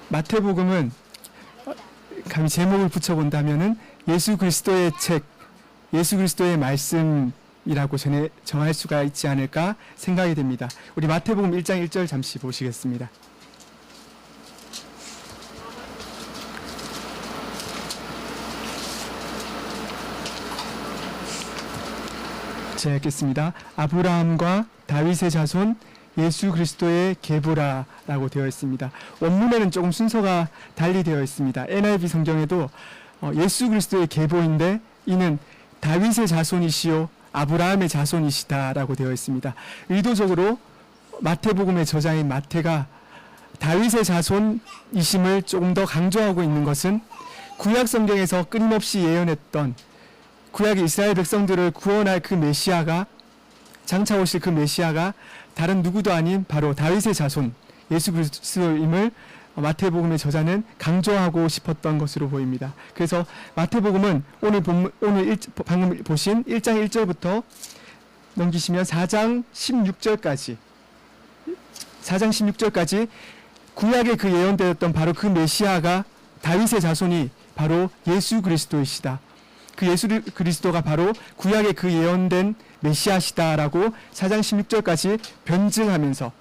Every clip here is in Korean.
마태복음은 감히 제목을 붙여본다면은 예수 그리스도의 책, 예수 그리스도의 말씀이라고 정할 수가 있지 않을까 생각이 됩니다. 우리 마태복음 1장 1절 잠시 보시겠습니다. 제가 읽겠습니다. 아브라함과 다윗의 자손 예수 그리스도의 계보라라고 되어 있습니다. 원문에는 조금 순서가 달리 되어 있습니다. NIV 성경에도 예수 그리스도의 계보인데 이는 다윗의 자손이시요 아브라함의 자손이시다라고 되어 있습니다. 의도적으로 마태복음의 저자인 마태가 다윗의 자손이심을 조금 더 강조하고 있는 것은 구약 성경에서 끊임없이 예언했던 구약의 이스라엘 백성들을 구원할 그 메시아가 장차 오실 그 메시아가 다른 누구도 아닌 바로 다윗의 자손 예수 그리스도임을 마태복음의 저자는 강조하고 싶었던 것으로 보입니다. 그래서 마태복음은 방금 보신 1장 1절부터 넘기시면 4장 16절까지 구약의 그 예언되었던 바로 그 메시아가 다윗의 자손이 바로 예수 그리스도이시다. 그 예수 그리스도가 바로 구약의 그 예언된 메시아시다라고 4장 16절까지 변증하면서,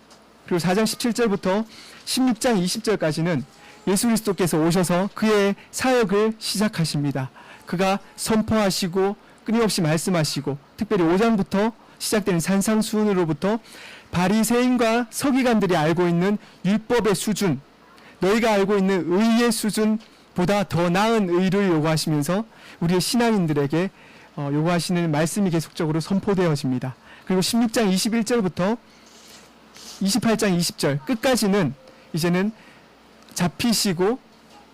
그리고 4장 17절부터 16장 20절까지는 예수 그리스도께서 오셔서 그의 사역을 시작하십니다. 그가 선포하시고 끊임없이 말씀하시고, 특별히 5장부터 시작되는 산상수훈으로부터 바리새인과 서기관들이 알고 있는 율법의 수준, 너희가 알고 있는 의의 수준보다 더 나은 의를 요구하시면서 우리의 신앙인들에게 요구하시는 말씀이 계속적으로 선포되어집니다. 그리고 16장 21절부터 28장 20절 끝까지는 이제는 잡히시고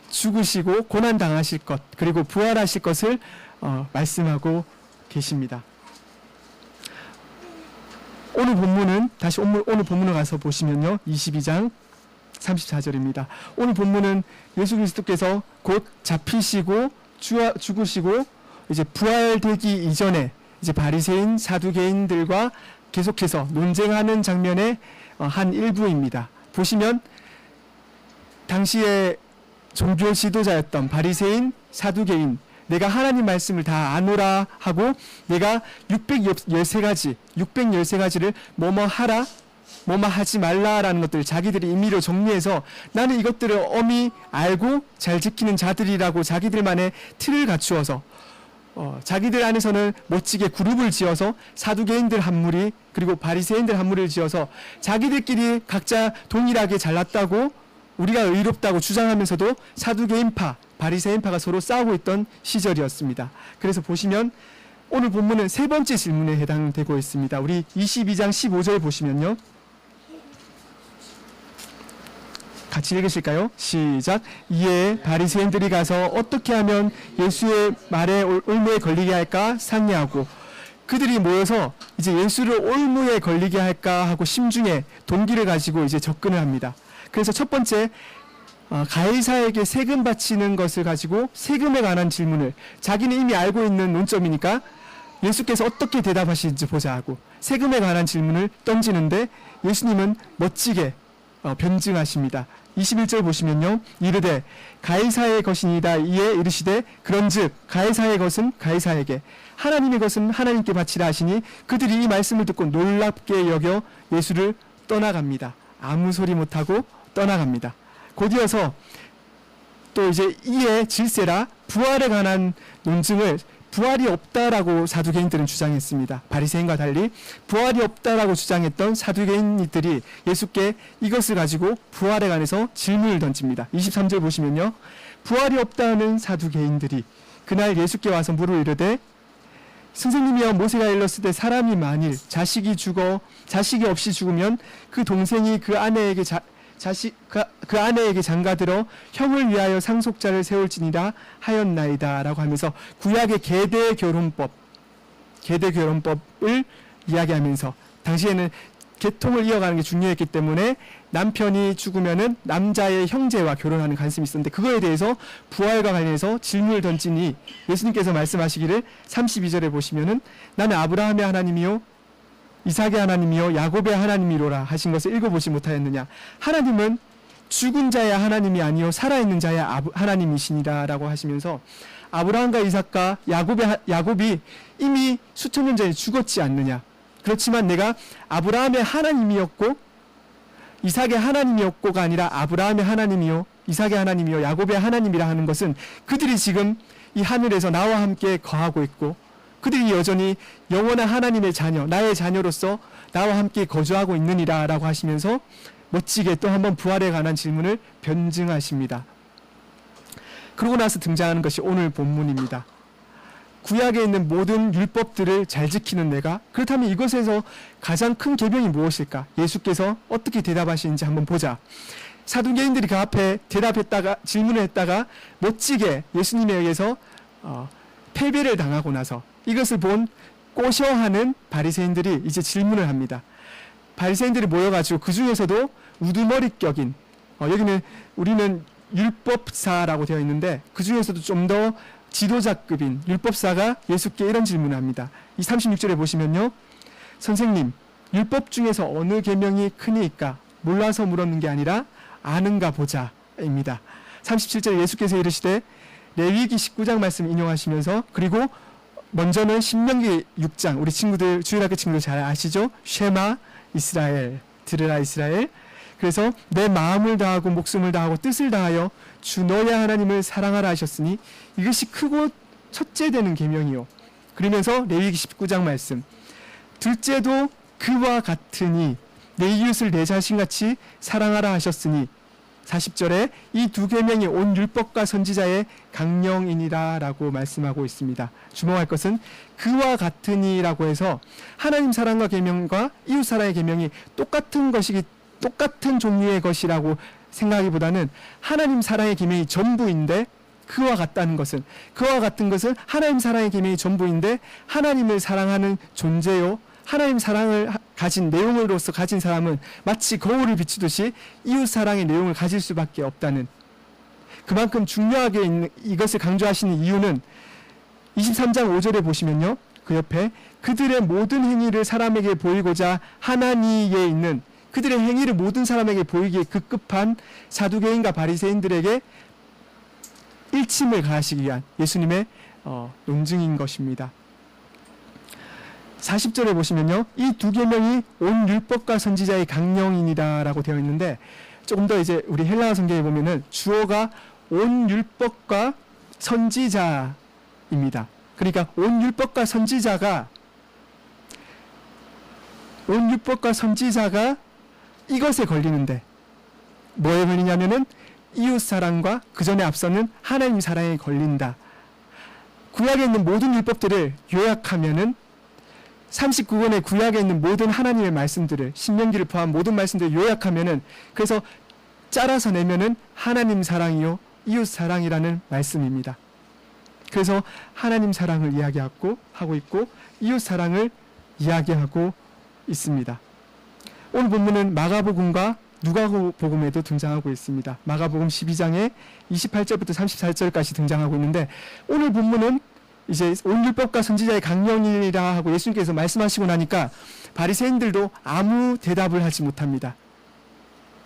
죽으시고 고난당하실 것, 그리고 부활하실 것을 말씀하고 계십니다. 오늘 본문은 다시 오늘 본문을 가서 보시면요, 22장 34절입니다. 오늘 본문은 예수 그리스도께서 곧 잡히시고 죽으시고 이제 부활되기 이전에 이제 바리새인 사두개인들과 계속해서 논쟁하는 장면의 한 일부입니다. 보시면 당시에 종교 지도자였던 바리새인 사두개인, 내가 하나님 말씀을 다 아노라 하고 내가 613가지를 뭐뭐 하라 뭐뭐 하지 말라라는 것들을 자기들이 임의로 정리해서 나는 이것들을 엄히 알고 잘 지키는 자들이라고 자기들만의 틀을 갖추어서 자기들 안에서는 멋지게 그룹을 지어서 사두개인들 한 무리 그리고 바리새인들 한 무리를 지어서 자기들끼리 각자 동일하게 잘났다고 우리가 의롭다고 주장하면서도 사두개인파, 바리새인파가 서로 싸우고 있던 시절이었습니다. 그래서 보시면 오늘 본문은 세 번째 질문에 해당되고 있습니다. 우리 22장 15절 보시면요, 같이 읽으실까요? 시작. 이에 바리새인들이 가서 어떻게 하면 예수의 말에 올무에 걸리게 할까 상의하고, 그들이 모여서 이제 예수를 올무에 걸리게 할까 하고 심중에 동기를 가지고 이제 접근을 합니다. 그래서 첫 번째, 가이사에게 세금 바치는 것을 가지고 세금에 관한 질문을, 자기는 이미 알고 있는 논점이니까 예수께서 어떻게 대답하시는지 보자 하고 세금에 관한 질문을 던지는데 예수님은 멋지게 변증하십니다. 21절 보시면요, 이르되 가이사의 것이니이다. 이에 이르시되 그런즉 가이사의 것은 가이사에게, 하나님의 것은 하나님께 바치라 하시니 그들이 이 말씀을 듣고 놀랍게 여겨 예수를 떠나갑니다. 아무 소리 못하고 떠나갑니다. 곧이어서 또 이제 이에 질세라, 부활에 관한 논증을 부활이 없다라고 사두개인들은 주장했습니다. 바리새인과 달리 부활이 없다라고 주장했던 사두개인들이 예수께 이것을 가지고 부활에 관해서 질문을 던집니다. 23절 보시면요, 부활이 없다는 사두개인들이 그날 예수께 와서 물어 이르되 선생님이여, 모세가 일렀을 때 사람이 만일 자식이 없이 죽으면 그 동생이 그 아내에게 그 아내에게 장가들어 형을 위하여 상속자를 세울지니라 하였나이다 라고 하면서 구약의 계대 결혼법을 이야기하면서, 당시에는 계통을 이어가는 게 중요했기 때문에 남편이 죽으면은 남자의 형제와 결혼하는 관습이 있었는데, 그거에 대해서 부활과 관련해서 질문을 던지니 예수님께서 말씀하시기를 32절에 보시면은 나는 아브라함의 하나님이요 이삭의 하나님이요 야곱의 하나님이로라 하신 것을 읽어보지 못하였느냐. 하나님은 죽은 자의 하나님이 아니요 살아있는 자의 하나님이시니라라고 하시면서 아브라함과 이삭과 야곱이 이미 수천 년 전에 죽었지 않느냐. 그렇지만 내가 아브라함의 하나님이었고 이삭의 하나님이었고가 아니라 아브라함의 하나님이요 이삭의 하나님이요 야곱의 하나님이라 하는 것은 그들이 지금 이 하늘에서 나와 함께 거하고 있고 그들이 여전히 영원한 하나님의 자녀, 나의 자녀로서 나와 함께 거주하고 있느니라 라고 하시면서 멋지게 또 한번 부활에 관한 질문을 변증하십니다. 그러고 나서 등장하는 것이 오늘 본문입니다. 구약에 있는 모든 율법들을 잘 지키는 내가, 그렇다면 이것에서 가장 큰 계명이 무엇일까? 예수께서 어떻게 대답하시는지 한번 보자. 사두개인들이 그 앞에 질문을 했다가 멋지게 예수님에 의해서 패배를 당하고 나서 이것을 본 꼬셔하는 바리새인들이 이제 질문을 합니다. 바리새인들이 모여가지고 그 중에서도 우두머리격인 여기는 우리는 율법사라고 되어 있는데 그 중에서도 좀 더 지도자급인 율법사가 예수께 이런 질문을 합니다. 이 36절에 보시면요, 선생님, 율법 중에서 어느 계명이 크니까? 몰라서 물었는 게 아니라 아는가 보자입니다. 37절에 예수께서 이르시되 레위기 19장 말씀 인용하시면서, 그리고 먼저는 신명기 6장, 우리 친구들, 주일학교 친구들 잘 아시죠? 쉐마 이스라엘, 들으라 이스라엘. 그래서 내 마음을 다하고 목숨을 다하고 뜻을 다하여 주 너의 하나님을 사랑하라 하셨으니 이것이 크고 첫째 되는 계명이요. 그러면서 레위기 19장 말씀, 둘째도 그와 같으니 내 이웃을 내 자신같이 사랑하라 하셨으니 40절에 이 두 계명이 온 율법과 선지자의 강령이니라 라고 말씀하고 있습니다. 주목할 것은 그와 같으니라고 해서 하나님 사랑과 계명과 이웃 사랑의 계명이 똑같은 종류의 것이라고 생각하기보다는 하나님 사랑의 계명이 전부인데, 그와 같다는 것은, 그와 같은 것은 하나님 사랑의 계명이 전부인데 하나님을 사랑하는 존재요, 하나님 사랑을 가진 내용으로서 가진 사람은 마치 거울을 비추듯이 이웃 사랑의 내용을 가질 수밖에 없다는, 그만큼 중요하게 이것을 강조하시는 이유는 23장 5절에 보시면요, 그 옆에 그들의 모든 행위를 사람에게 보이고자 하나니에 있는, 그들의 행위를 모든 사람에게 보이기에 급급한 사두개인과 바리새인들에게 일침을 가하시기 위한 예수님의 논증인 것입니다. 40절에 보시면요, 이 두 계명이 온 율법과 선지자의 강령이니라 라고 되어 있는데, 조금 더 이제 우리 헬라어 성경에 보면은 주어가 온 율법과 선지자입니다. 그러니까 온 율법과 선지자가 이것에 걸리는데, 뭐에 걸리냐면은 이웃 사랑과 그 전에 앞서는 하나님 사랑에 걸린다. 구약에 있는 모든 율법들을 요약하면은 39권의 구약에 있는 모든 하나님의 말씀들을, 신명기를 포함한 모든 말씀들을 요약하면은, 그래서 짜라서 내면은 하나님 사랑이요 이웃 사랑이라는 말씀입니다. 그래서 하나님 사랑을 이야기하고 있고 이웃 사랑을 이야기하고 있습니다. 오늘 본문은 마가복음과 누가복음에도 등장하고 있습니다. 마가복음 12장에 28절부터 34절까지 등장하고 있는데, 오늘 본문은 이제 온 율법과 선지자의 강령이라 하고 예수님께서 말씀하시고 나니까 바리새인들도 아무 대답을 하지 못합니다.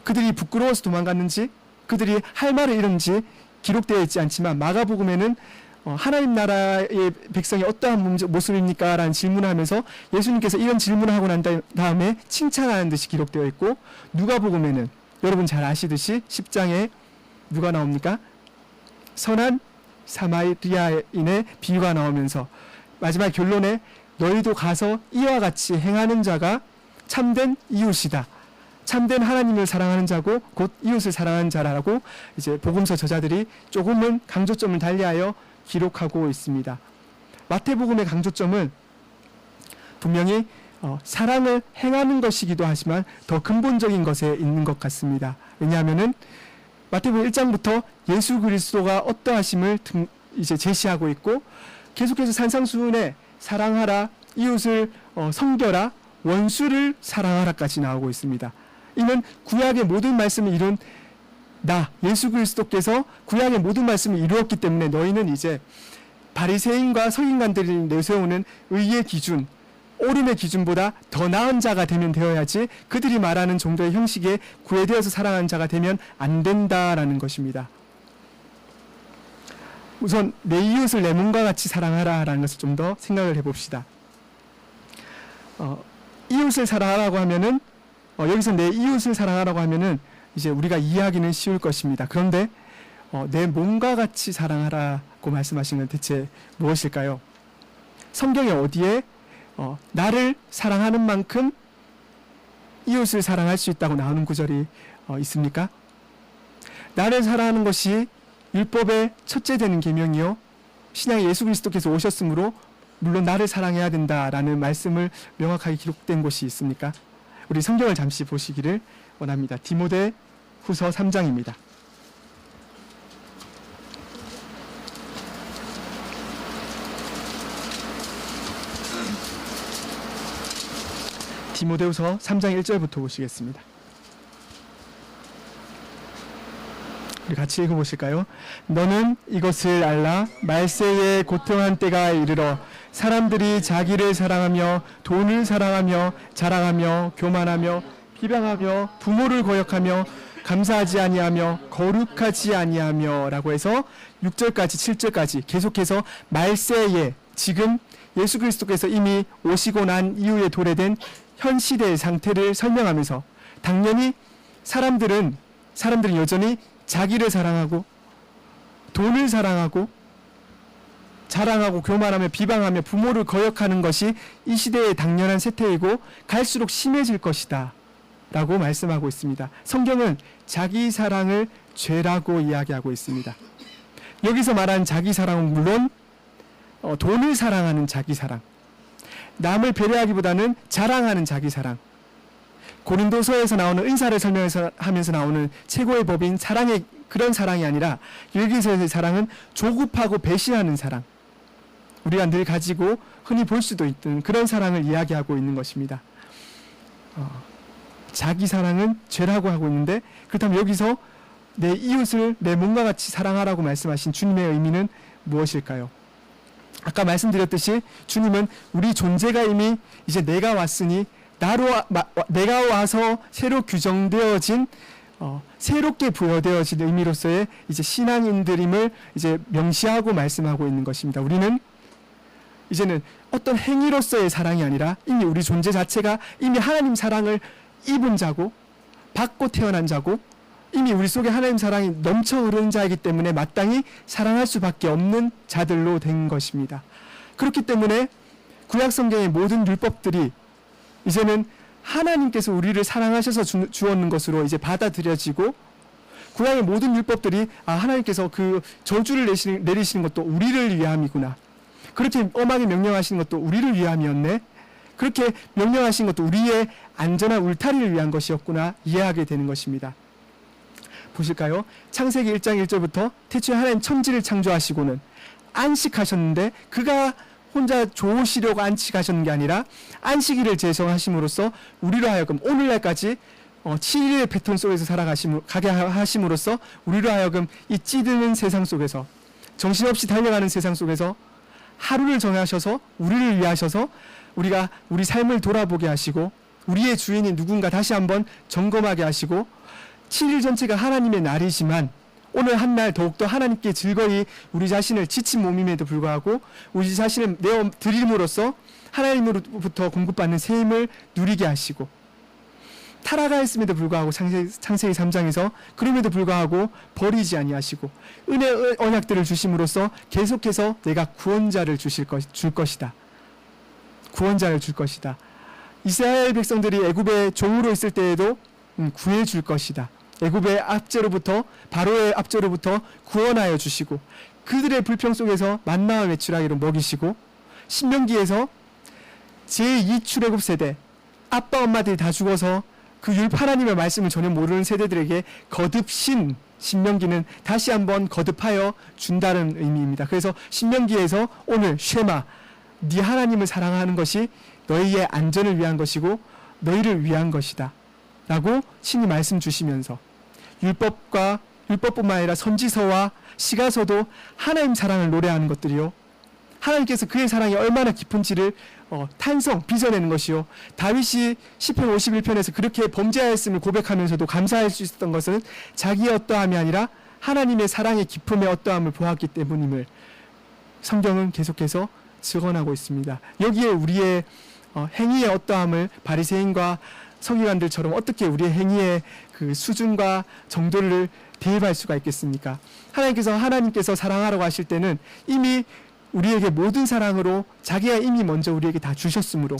그들이 부끄러워서 도망갔는지, 그들이 할 말을 잃은지 기록되어 있지 않지만, 마가복음에는 하나님 나라의 백성이 어떠한 모습입니까? 라는 질문을 하면서 예수님께서 이런 질문을 하고 난 다음에 칭찬하는 듯이 기록되어 있고, 누가복음에는 여러분 잘 아시듯이 10장에 누가 나옵니까? 선한 사마리아인의 비유가 나오면서 마지막 결론에 너희도 가서 이와 같이 행하는 자가 참된 이웃이다. 참된 하나님을 사랑하는 자고 곧 이웃을 사랑하는 자라고 이제 복음서 저자들이 조금은 강조점을 달리하여 기록하고 있습니다. 마태복음의 강조점은 분명히 사랑을 행하는 것이기도 하지만 더 근본적인 것에 있는 것 같습니다. 왜냐하면은 마태복음 1장부터 예수 그리스도가 어떠하심을 이제 제시하고 있고, 계속해서 산상수훈에 사랑하라, 이웃을 섬겨라, 원수를 사랑하라까지 나오고 있습니다. 이는 구약의 모든 말씀을 이룬 예수 그리스도께서 구약의 모든 말씀을 이루었기 때문에 너희는 이제 바리새인과 서기관들이 내세우는 의의 기준, 옳음의 기준보다 더 나은 자가 되면 되어야지 그들이 말하는 정도의 형식에 구애되어서 사랑하는 자가 되면 안 된다라는 것입니다. 우선 내 이웃을 내 몸과 같이 사랑하라라는 것을 좀 더 생각을 해봅시다. 이웃을 사랑하라고 하면은 여기서 내 이웃을 사랑하라고 하면은 이제 우리가 이해하기는 쉬울 것입니다. 그런데 내 몸과 같이 사랑하라고 말씀하신 건 대체 무엇일까요? 성경에 어디에 나를 사랑하는 만큼 이웃을 사랑할 수 있다고 나오는 구절이 있습니까? 나를 사랑하는 것이 율법의 첫째 되는 계명이요 신앙의 예수 그리스도께서 오셨으므로 물론 나를 사랑해야 된다라는 말씀을 명확하게 기록된 곳이 있습니까? 우리 성경을 잠시 보시기를 원합니다. 디모데 후서 3장입니다. 디모데후서 3장 1절부터 보시겠습니다. 우리 같이 읽어보실까요? 너는 이것을 알라. 말세에 고통한 때가 이르러 사람들이 자기를 사랑하며 돈을 사랑하며 자랑하며 교만하며 비방하며 부모를 거역하며 감사하지 아니하며 거룩하지 아니하며 라고 해서 6절까지 7절까지 계속해서 말세에 지금 예수 그리스도께서 이미 오시고 난 이후에 도래된 현 시대의 상태를 설명하면서 당연히 사람들은 여전히 자기를 사랑하고 돈을 사랑하고 자랑하고 교만하며 비방하며 부모를 거역하는 것이 이 시대의 당연한 세태이고 갈수록 심해질 것이다 라고 말씀하고 있습니다. 성경은 자기 사랑을 죄라고 이야기하고 있습니다. 여기서 말하는 자기 사랑은 물론 돈을 사랑하는 자기 사랑, 남을 배려하기보다는 자랑하는 자기 사랑, 고린도서에서 나오는 은사를 설명하면서 나오는 최고의 법인 사랑의 그런 사랑이 아니라 여기서의 사랑은 조급하고 배신하는 사랑, 우리가 늘 가지고 흔히 볼 수도 있던 그런 사랑을 이야기하고 있는 것입니다. 자기 사랑은 죄라고 하고 있는데 그렇다면 여기서 내 이웃을 내 몸과 같이 사랑하라고 말씀하신 주님의 의미는 무엇일까요? 아까 말씀드렸듯이 주님은 우리 존재가 이미 이제 내가 왔으니 내가 와서 새로 규정되어진 새롭게 부여되어진 의미로서의 이제 신앙인들임을 이제 명시하고 말씀하고 있는 것입니다. 우리는 이제는 어떤 행위로서의 사랑이 아니라 이미 우리 존재 자체가 이미 하나님 사랑을 입은 자고 받고 태어난 자고 이미 우리 속에 하나님 사랑이 넘쳐 흐르는 자이기 때문에 마땅히 사랑할 수밖에 없는 자들로 된 것입니다. 그렇기 때문에 구약 성경의 모든 율법들이 이제는 하나님께서 우리를 사랑하셔서 주었는 것으로 이제 받아들여지고 구약의 모든 율법들이 하나님께서 그 저주를 내리시는 것도 우리를 위함이구나. 그렇게 엄하게 명령하시는 것도 우리를 위함이었네. 그렇게 명령하신 것도 우리의 안전한 울타리를 위한 것이었구나 이해하게 되는 것입니다. 보실까요? 창세기 1장 1절부터 태초에 하나님 천지를 창조하시고는 안식하셨는데 그가 혼자 좋으시려고 안식하셨는 게 아니라 안식일을 제정하심으로써 우리로 하여금 오늘날까지 7일의 패턴 속에서 가게 하심으로써 우리로 하여금 이 찌드는 세상 속에서 정신없이 달려가는 세상 속에서 하루를 정하셔서 우리를 위하셔서 우리가 우리 삶을 돌아보게 하시고 우리의 주인이 누군가 다시 한번 점검하게 하시고 7일 전체가 하나님의 날이지만 오늘 한 날 더욱더 하나님께 즐거이 우리 자신을 지친 몸임에도 불구하고 우리 자신을 내어 드림으로써 하나님으로부터 공급받는 새 힘을 누리게 하시고 타락하였음에도 불구하고 창세기 3장에서 그럼에도 불구하고 버리지 아니하시고 은혜 언약들을 주심으로써 계속해서 내가 구원자를 줄 것이다. 구원자를 줄 것이다. 이스라엘 백성들이 애굽의 종으로 있을 때에도 구해 줄 것이다. 애굽의 압제로부터 바로의 압제로부터 구원하여 주시고 그들의 불평 속에서 만나와 메추라기로 먹이시고 신명기에서 제2출애굽 세대 아빠 엄마들이 다 죽어서 그 하나님의 말씀을 전혀 모르는 세대들에게 거듭신 신명기는 다시 한번 거듭하여 준다는 의미입니다. 그래서 신명기에서 오늘 쉐마 네 하나님을 사랑하는 것이 너희의 안전을 위한 것이고 너희를 위한 것이다 라고 신이 말씀 주시면서 율법뿐만 아니라 선지서와 시가서도 하나님 사랑을 노래하는 것들이요 하나님께서 그의 사랑이 얼마나 깊은지를 탄성, 빚어내는 것이요. 다윗이 시편 51편에서 그렇게 범죄하였음을 고백하면서도 감사할 수 있었던 것은 자기의 어떠함이 아니라 하나님의 사랑의 깊음의 어떠함을 보았기 때문임을 성경은 계속해서 증언하고 있습니다. 여기에 우리의 행위의 어떠함을 바리새인과 서기관들처럼 어떻게 우리의 행위의 그 수준과 정도를 대입할 수가 있겠습니까? 하나님께서 사랑하라고 하실 때는 이미 우리에게 모든 사랑으로 자기가 이미 먼저 우리에게 다 주셨으므로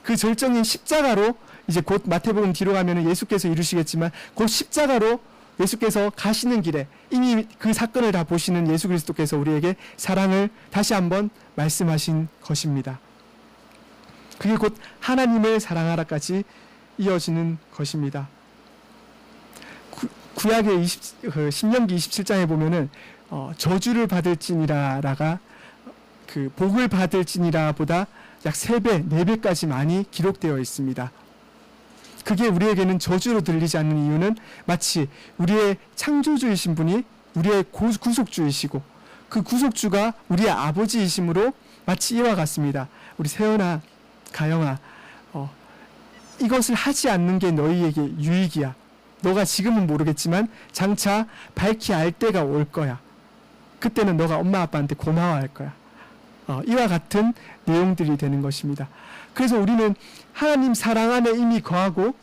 그 절정인 십자가로 이제 곧 마태복음 뒤로 가면은 예수께서 이루시겠지만 곧 십자가로 예수께서 가시는 길에 이미 그 사건을 다 보시는 예수 그리스도께서 우리에게 사랑을 다시 한번 말씀하신 것입니다. 그게 곧 하나님을 사랑하라까지 이어지는 것입니다. 구약의 신명기 27장에 보면은 저주를 받을지니라가 그 복을 받을지니라 보다 약 3배, 4배까지 많이 기록되어 있습니다. 그게 우리에게는 저주로 들리지 않는 이유는 마치 우리의 창조주이신 분이 우리의 구속주이시고 그 구속주가 우리의 아버지이심으로 마치 이와 같습니다. 우리 세연아, 가영아, 이것을 하지 않는 게 너희에게 유익이야. 너가 지금은 모르겠지만 장차 밝히 알 때가 올 거야. 그때는 너가 엄마 아빠한테 고마워할 거야. 이와 같은 내용들이 되는 것입니다. 그래서 우리는 하나님 사랑 안에 이미 거하고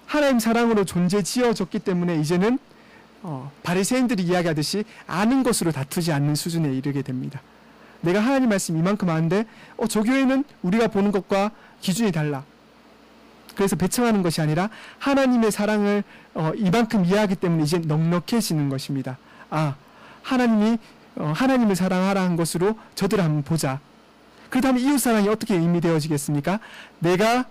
하나님 사랑으로 존재 지어졌기 때문에 이제는 바리새인들이 이야기하듯이 아는 것으로 다투지 않는 수준에 이르게 됩니다. 내가 하나님 말씀 이만큼 아는데 저 교회는 우리가 보는 것과 기준이 달라. 그래서 배척하는 것이 아니라 하나님의 사랑을 이만큼 이해하기 때문에 이제 넉넉해지는 것입니다. 하나님이 하나님을 사랑하라는 것으로 저들을 한번 보자. 그렇다면 이웃사랑이 어떻게 의미되어지겠습니까? 내가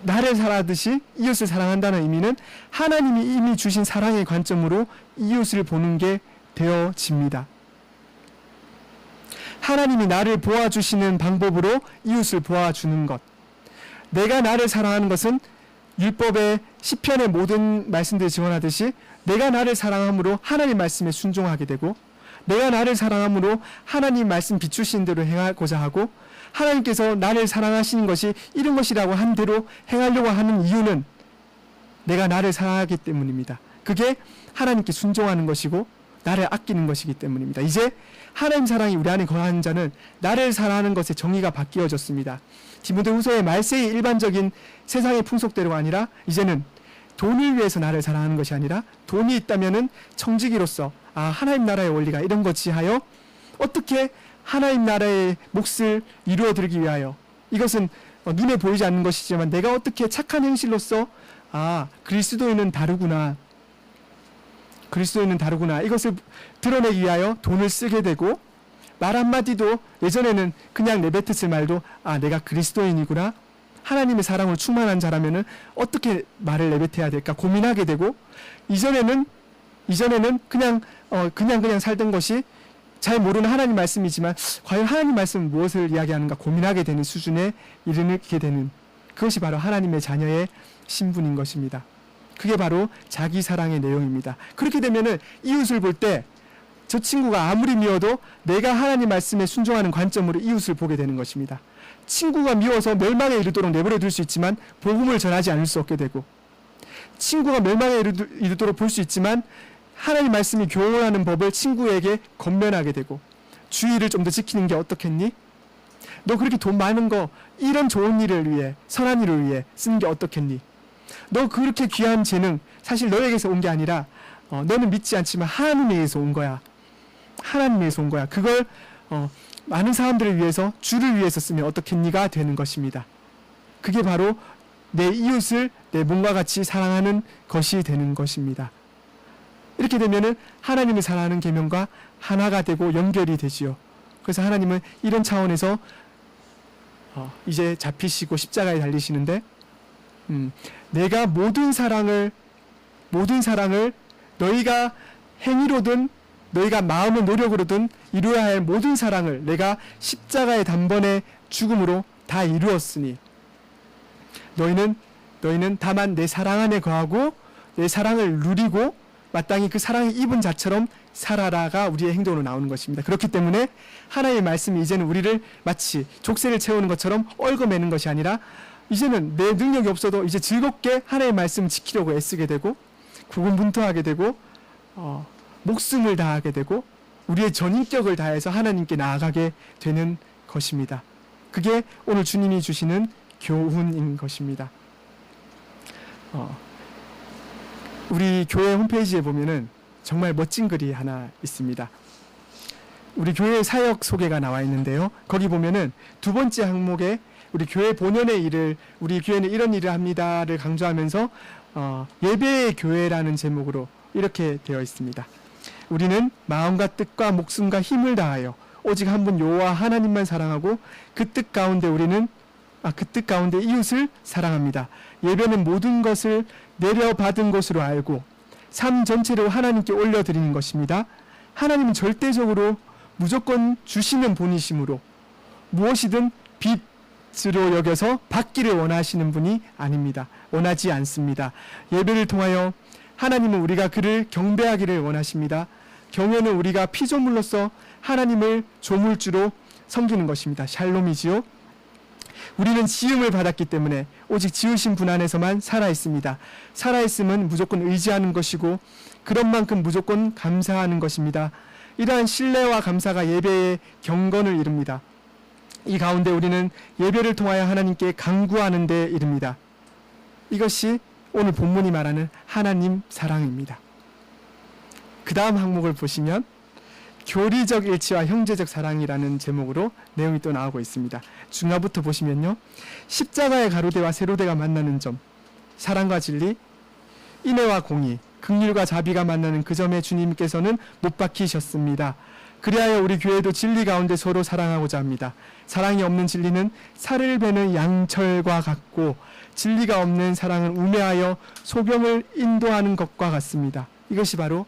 나를 사랑하듯이 이웃을 사랑한다는 의미는 하나님이 이미 주신 사랑의 관점으로 이웃을 보는 게 되어집니다. 하나님이 나를 보아주시는 방법으로 이웃을 보아주는 것. 내가 나를 사랑하는 것은 율법의 시편의 모든 말씀들이 증언하듯이 내가 나를 사랑함으로 하나님 말씀에 순종하게 되고 내가 나를 사랑함으로 하나님 말씀 비추신 대로 행하고자 하고 하나님께서 나를 사랑하시는 것이 이런 것이라고 한 대로 행하려고 하는 이유는 내가 나를 사랑하기 때문입니다. 그게 하나님께 순종하는 것이고 나를 아끼는 것이기 때문입니다. 이제 하나님 사랑이 우리 안에 거하는 자는 나를 사랑하는 것의 정의가 바뀌어졌습니다. 디모데후서의 말세의 일반적인 세상의 풍속대로가 아니라 이제는 돈을 위해서 나를 사랑하는 것이 아니라 돈이 있다면은 청지기로서 하나님 나라의 원리가 이런 것이 하여 어떻게 하나님 나라의 몫을 이루어드리기 위하여 이것은 눈에 보이지 않는 것이지만 내가 어떻게 착한 행실로서 그리스도인은 다르구나 이것을 드러내기 위하여 돈을 쓰게 되고 말 한마디도 예전에는 그냥 내뱉었을 말도 내가 그리스도인이구나 하나님의 사랑으로 충만한 자라면은 어떻게 말을 내뱉어야 될까 고민하게 되고 이전에는 그냥 살던 것이 잘 모르는 하나님 말씀이지만 과연 하나님 말씀은 무엇을 이야기하는가 고민하게 되는 수준에 이르게 되는 그것이 바로 하나님의 자녀의 신분인 것입니다. 그게 바로 자기 사랑의 내용입니다. 그렇게 되면은 이웃을 볼 때 저 친구가 아무리 미워도 내가 하나님 말씀에 순종하는 관점으로 이웃을 보게 되는 것입니다. 친구가 미워서 멸망에 이르도록 내버려 둘 수 있지만 복음을 전하지 않을 수 없게 되고 친구가 멸망에 이르도록 볼 수 있지만 하나님 말씀이 교훈하는 법을 친구에게 권면하게 되고 주의를 좀 더 지키는 게 어떻겠니? 너 그렇게 돈 많은 거 이런 좋은 일을 위해 선한 일을 위해 쓰는 게 어떻겠니? 너 그렇게 귀한 재능 사실 너에게서 온 게 아니라 너는 믿지 않지만 하나님에게서 온 거야. 하나님에게서 온 거야. 그걸 많은 사람들을 위해서 주를 위해서 쓰면 어떻겠니가 되는 것입니다. 그게 바로 내 이웃을 내 몸과 같이 사랑하는 것이 되는 것입니다. 이렇게 되면은 하나님을 사랑하는 계명과 하나가 되고 연결이 되지요. 그래서 하나님은 이런 차원에서 이제 잡히시고 십자가에 달리시는데 내가 모든 사랑을 너희가 행위로든 너희가 마음의 노력으로든 이루어야 할 모든 사랑을 내가 십자가의 단번에 죽음으로 다 이루었으니 너희는 다만 내 사랑 안에 거하고 내 사랑을 누리고 마땅히 그 사랑의 입은 자처럼 살아라가 우리의 행동으로 나오는 것입니다. 그렇기 때문에 하나님의 말씀이 이제는 우리를 마치 족쇄를 채우는 것처럼 얽어매는 것이 아니라 이제는 내 능력이 없어도 이제 즐겁게 하나님의 말씀을 지키려고 애쓰게 되고 고군분투하게 되고 목숨을 다하게 되고 우리의 전인격을 다해서 하나님께 나아가게 되는 것입니다. 그게 오늘 주님이 주시는 교훈인 것입니다. 우리 교회 홈페이지에 보면은 정말 멋진 글이 하나 있습니다. 우리 교회 사역 소개가 나와 있는데요. 거기 보면은 두 번째 항목에 우리 교회 본연의 일을, 우리 교회는 이런 일을 합니다를 강조하면서 예배의 교회라는 제목으로 이렇게 되어 있습니다. 우리는 마음과 뜻과 목숨과 힘을 다하여 오직 한 분 여호와 하나님만 사랑하고 그 뜻 가운데 이웃을 사랑합니다. 예배는 모든 것을 내려받은 것으로 알고 삶 전체를 하나님께 올려드리는 것입니다. 하나님은 절대적으로 무조건 주시는 분이시므로 무엇이든 빚으로 여겨서 받기를 원하시는 분이 아닙니다. 원하지 않습니다. 예배를 통하여 하나님은 우리가 그를 경배하기를 원하십니다. 경외는 우리가 피조물로서 하나님을 조물주로 섬기는 것입니다. 샬롬이지요. 우리는 지음을 받았기 때문에 오직 지으신 분 안에서만 살아있습니다. 살아있음은 무조건 의지하는 것이고 그런 만큼 무조건 감사하는 것입니다. 이러한 신뢰와 감사가 예배의 경건을 이룹니다. 이 가운데 우리는 예배를 통하여 하나님께 간구하는 데 이릅니다. 이것이 오늘 본문이 말하는 하나님 사랑입니다. 그 다음 항목을 보시면 교리적 일치와 형제적 사랑이라는 제목으로 내용이 또 나오고 있습니다. 중간부터 보시면요. 십자가의 가로대와 세로대가 만나는 점, 사랑과 진리, 인애와 공의, 긍휼과 자비가 만나는 그 점에 주님께서는 못 박히셨습니다. 그리하여 우리 교회도 진리 가운데 서로 사랑하고자 합니다. 사랑이 없는 진리는 살을 베는 양철과 같고 진리가 없는 사랑은 우매하여 소경을 인도하는 것과 같습니다. 이것이 바로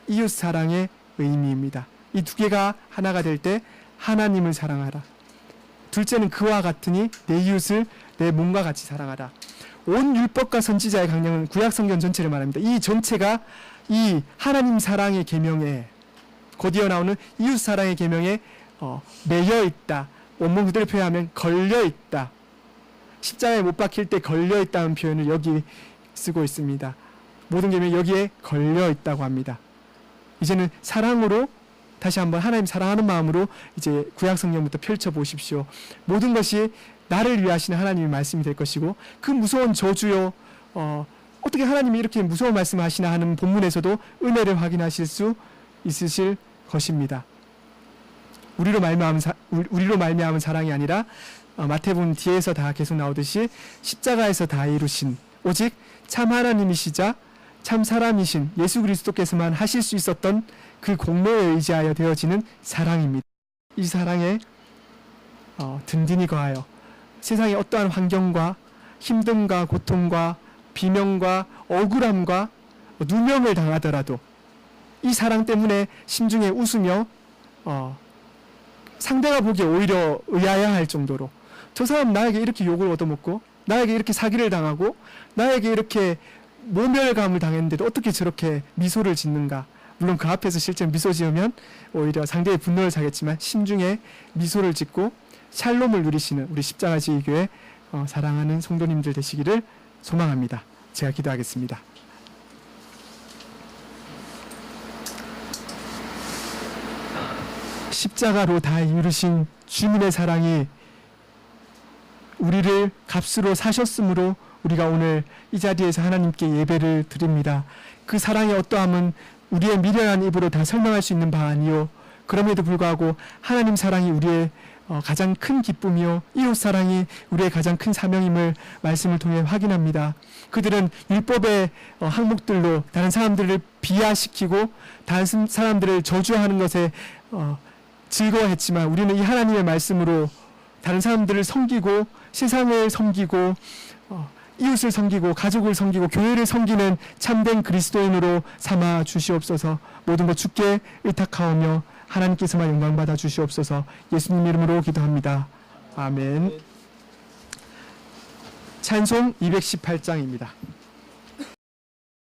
이웃 사랑의 의미입니다. 이 두 개가 하나가 될 때 하나님을 사랑하라. 둘째는 그와 같으니 내 이웃을 내 몸과 같이 사랑하라. 온 율법과 선지자의 강령은 구약성경 전체를 말합니다. 이 전체가 이 하나님 사랑의 계명에 곧이어 나오는 이웃 사랑의 계명에 매여 있다. 원문 그대로 표현하면 걸려 있다. 십자가에 못 박힐 때 걸려 있다는 표현을 여기 쓰고 있습니다. 모든 계명이 여기에 걸려 있다고 합니다. 이제는 사랑으로 다시 한번 하나님 사랑하는 마음으로 이제 구약 성경부터 펼쳐 보십시오. 모든 것이 나를 위하시는 하나님의 말씀이 될 것이고 그 무서운 저주요 어떻게 하나님이 이렇게 무서운 말씀을 하시나 하는 본문에서도 은혜를 확인하실 수 있으실 것입니다. 우리로 말미암은 사랑이 아니라 마태복음 뒤에서 다 계속 나오듯이 십자가에서 다 이루신 오직 참 하나님이시자 참 사람이신 예수 그리스도께서만 하실 수 있었던 그 공로에 의지하여 되어지는 사랑입니다. 이 사랑에 든든히 거하여 세상의 어떠한 환경과 힘듦과 고통과 비명과 억울함과 누명을 당하더라도 이 사랑 때문에 심중에 웃으며 상대가 보기에 오히려 의아해할 정도로 저 사람 나에게 이렇게 욕을 얻어먹고 나에게 이렇게 사기를 당하고 나에게 이렇게 모멸감을 당했는데도 어떻게 저렇게 미소를 짓는가. 물론 그 앞에서 실제 미소 지으면 오히려 상대의 분노를 사겠지만 심중에 미소를 짓고 샬롬을 누리시는 우리 십자가지기교회 사랑하는 성도님들 되시기를 소망합니다. 제가 기도하겠습니다. 십자가로 다 이루신 주님의 사랑이 우리를 값으로 사셨으므로 우리가 오늘 이 자리에서 하나님께 예배를 드립니다. 그 사랑의 어떠함은 우리의 미련한 입으로 다 설명할 수 있는 바 아니요. 그럼에도 불구하고 하나님 사랑이 우리의 가장 큰 기쁨이요. 이웃 사랑이 우리의 가장 큰 사명임을 말씀을 통해 확인합니다. 그들은 율법의 항목들로 다른 사람들을 비하시키고 다른 사람들을 저주하는 것에 즐거워했지만 우리는 이 하나님의 말씀으로 다른 사람들을 섬기고 세상을 섬기고 이웃을 섬기고 가족을 섬기고 교회를 섬기는 참된 그리스도인으로 삼아 주시옵소서. 모든 것 주께 의탁하오며 하나님께서만 영광받아 주시옵소서. 예수님 이름으로 기도합니다. 아멘. 찬송 218장입니다.